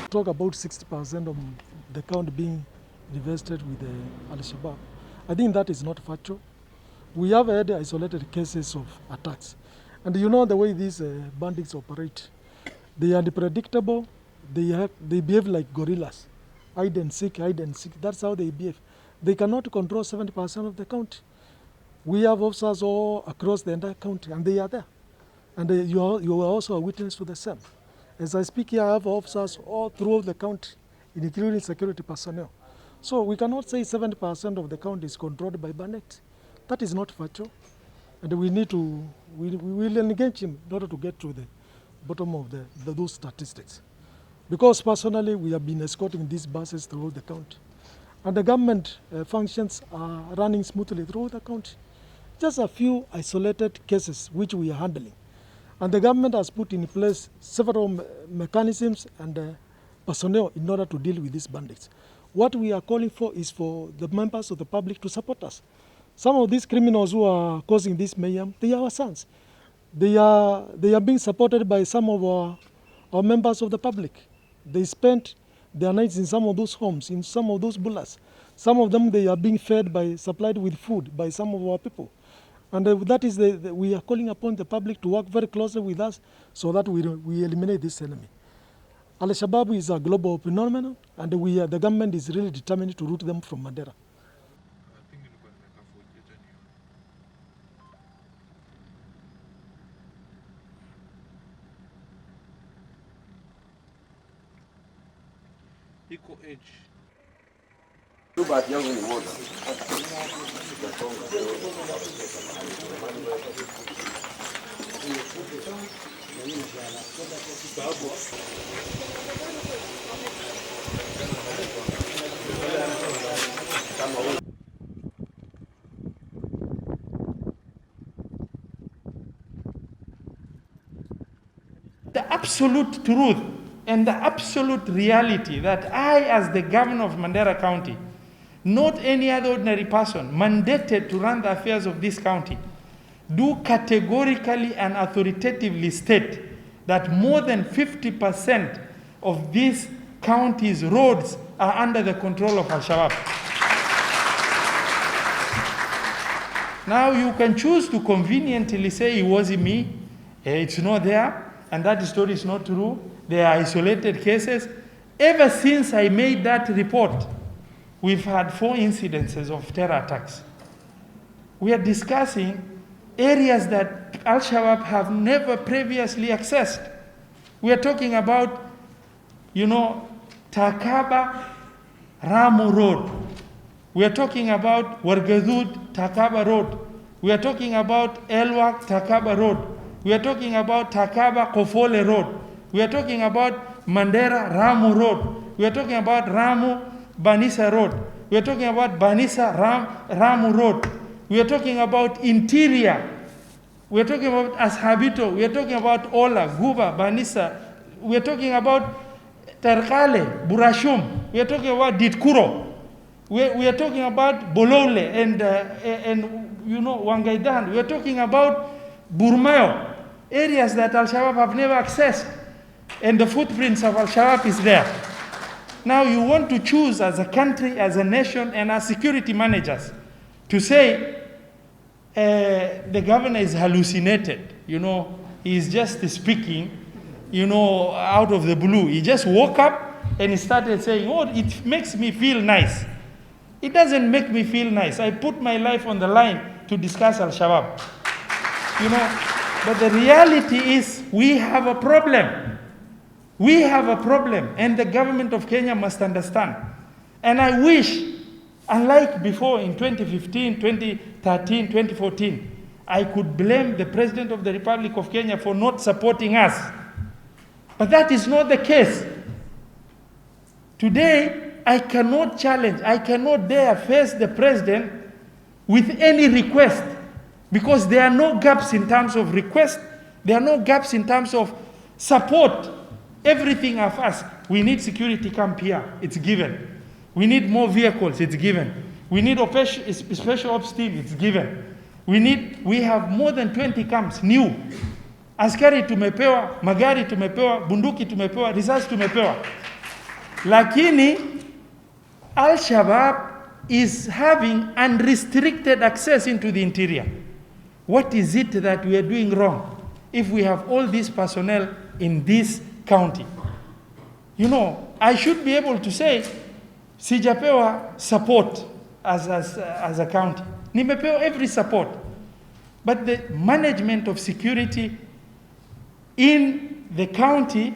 Talk about 60% of the count being invested with Al-Shabaab. I think that is not factual. We have had isolated cases of attacks. And you know the way these bandits operate. They are unpredictable. They behave like gorillas. Hide and seek, hide and seek. That's how they behave. They cannot control 70% of the county. We have officers all across the entire county, and they are there. And you are also a witness to the same. As I speak here, I have officers all throughout the county, including security personnel. So we cannot say 70% of the county is controlled by bandits. That is not factual. And we will engage him in order to get to the bottom of those statistics. Because personally, we have been escorting these buses throughout the county. And the government functions are running smoothly throughout the county. Just a few isolated cases which we are handling. And the government has put in place several mechanisms and personnel in order to deal with these bandits. What we are calling for is for the members of the public to support us. Some of these criminals who are causing this mayhem, they are our sons. They are being supported by some of our members of the public. They spent their nights in some of those homes, in some of those bullets. Some of them, they are being supplied with food by some of our people. And that is we are calling upon the public to work very closely with us so that we eliminate this enemy. Al-Shabaab is a global phenomenon, and the government is really determined to root them from Mandera. Equal age. The absolute truth and the absolute reality that I, as the governor of Mandera County, not any other ordinary person, mandated to run the affairs of this county, do categorically and authoritatively state that more than 50% of this county's roads are under the control of Al-Shabaab. Now you can choose to conveniently say it wasn't me, it's not there, and that story is not true. There are isolated cases. Ever since I made that report, we've had 4 incidences of terror attacks. We are discussing areas that Al-Shabaab have never previously accessed. We are talking about, Takaba Ramu Road. We are talking about Wargadud Takaba Road. We are talking about Elwak Takaba Road. We are talking about Takaba Kofole Road. We are talking about Mandera Ramu Road. We are talking about Ramu Banisa Road. We are talking about Banisa Ramu Road. We are talking about interior. We are talking about Ashabito. We are talking about Ola, Guba, Banisa. We are talking about Terkale, Burashum. We are talking about Ditkuro. We are talking about Bolole and Wangaidan. We are talking about Burmayo, areas that Al-Shabaab have never accessed. And the footprints of Al-Shabaab is there. Now you want to choose as a country, as a nation, and as security managers to say the governor is hallucinated. He's just speaking, out of the blue. He just woke up and he started saying, oh, it makes me feel nice. It doesn't make me feel nice. I put my life on the line to discuss Al-Shabaab. But the reality is we have a problem. We have a problem, and the government of Kenya must understand. And I wish, unlike before in 2015, 2013, 2014, I could blame the President of the Republic of Kenya for not supporting us. But that is not the case. Today, I cannot challenge, I cannot dare face the president with any request, because there are no gaps in terms of request, there are no gaps in terms of support. Everything I've asked. We need security camp here, it's given. We need more vehicles, it's given. We need a special ops team, it's given. We have more than 20 camps, new. Askari tumepewa, magari tumepewa, bunduki tumepewa, risasi tumepewa. Lakini Al-Shabaab is having unrestricted access into the interior. What is it that we are doing wrong if we have all these personnel in this county? You know, I should be able to say, sijapewa support as a county. Nimepewa every support. But the management of security in the county,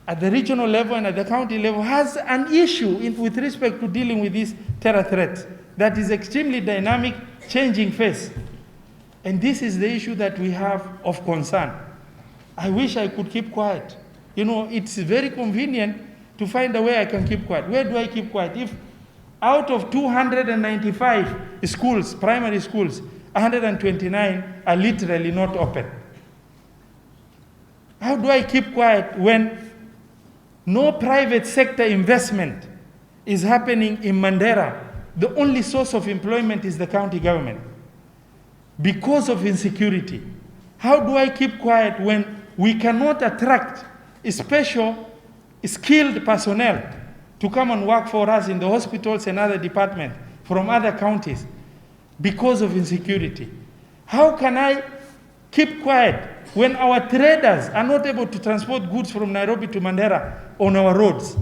at the regional level and at the county level, has an issue with respect to dealing with these terror threats that is extremely dynamic, changing face. And this is the issue that we have of concern. I wish I could keep quiet. You know, it's very convenient to find a way I can keep quiet. Where do I keep quiet? If out of 295 schools, primary schools, 129 are literally not open. How do I keep quiet when no private sector investment is happening in Mandera? The only source of employment is the county government because of insecurity. How do I keep quiet when we cannot attract special skilled personnel to come and work for us in the hospitals and other departments from other counties because of insecurity? How can I keep quiet when our traders are not able to transport goods from Nairobi to Mandera on our roads?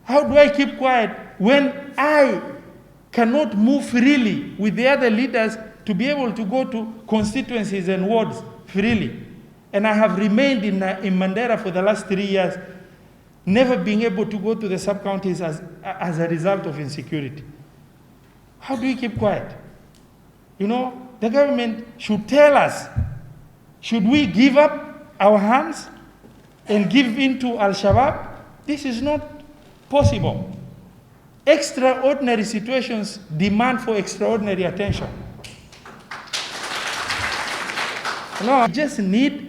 How do I keep quiet when I cannot move freely with the other leaders to be able to go to constituencies and wards freely? And I have remained in Mandera for the last 3 years, never being able to go to the sub-counties as a result of insecurity. How do we keep quiet? You know, the government should tell us, should we give up our hands and give in to Al-Shabaab? This is not possible. Extraordinary situations demand for extraordinary attention. No, we just need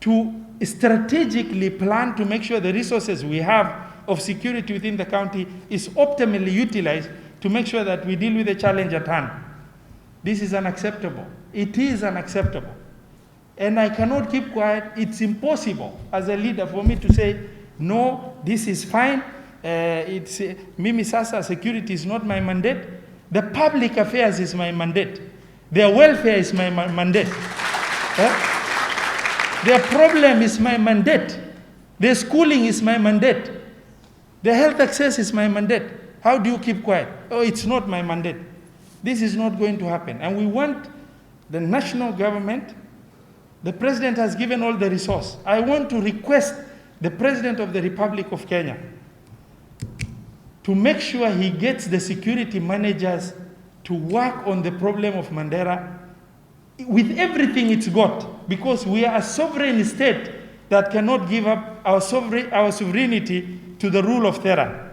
to strategically plan to make sure the resources we have of security within the county is optimally utilized to make sure that we deal with the challenge at hand. This is unacceptable. It is unacceptable. And I cannot keep quiet. It's impossible as a leader for me to say, no, this is fine. Mimi sasa, security is not my mandate. The public affairs is my mandate. Their welfare is my mandate. Their problem is my mandate. Their schooling is my mandate. Their health access is my mandate. How do you keep quiet? Oh, it's not my mandate. This is not going to happen. And we want the national government. The president has given all the resource. I want to request the President of the Republic of Kenya to make sure he gets the security managers to work on the problem of Mandera with everything it's got, because we are a sovereign state that cannot give up our sovereignty to the rule of terror.